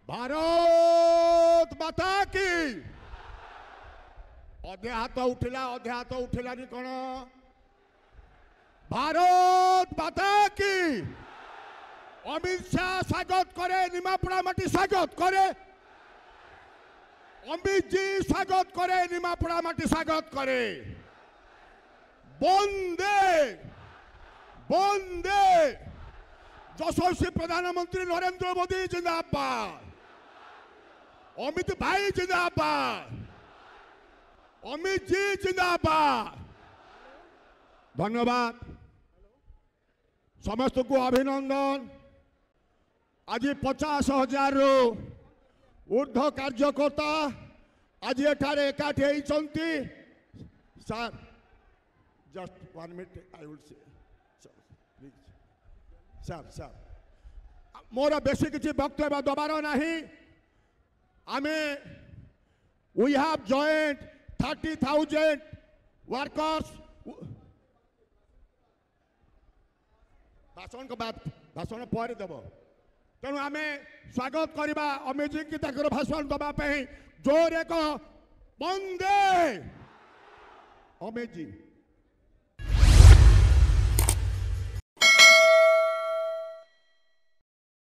भारत माता की अधे हाथ उठिलानी कौन भारत माता की अमित शाह स्वागत करे निमापड़ा माटी स्वागत करे अमित जी स्वागत करे निमापड़ा माटी स्वागत करे बंदे बंदे यशस्वी प्रधानमंत्री नरेंद्र मोदी जिंदाबाद अमित भाई जिंदाबाद अमित जी जिंदाबाद धन्यवाद समस्त को अभिनंदन आज 50,000 रु ऊर्ध कार्यकर्ता आज एठारे एकाठी होइचंती sir just 1 minute I will say sir मोर बेसी किसी वक्तव्य दबार नहीं आमे वी हैव जॉइंट 30,000 वर्कर्स भाषण के बाद भाषण पर देव तेणु आम स्वागत करवा अमित जी की भाषण दवाई जोर एक बंदे अमित जी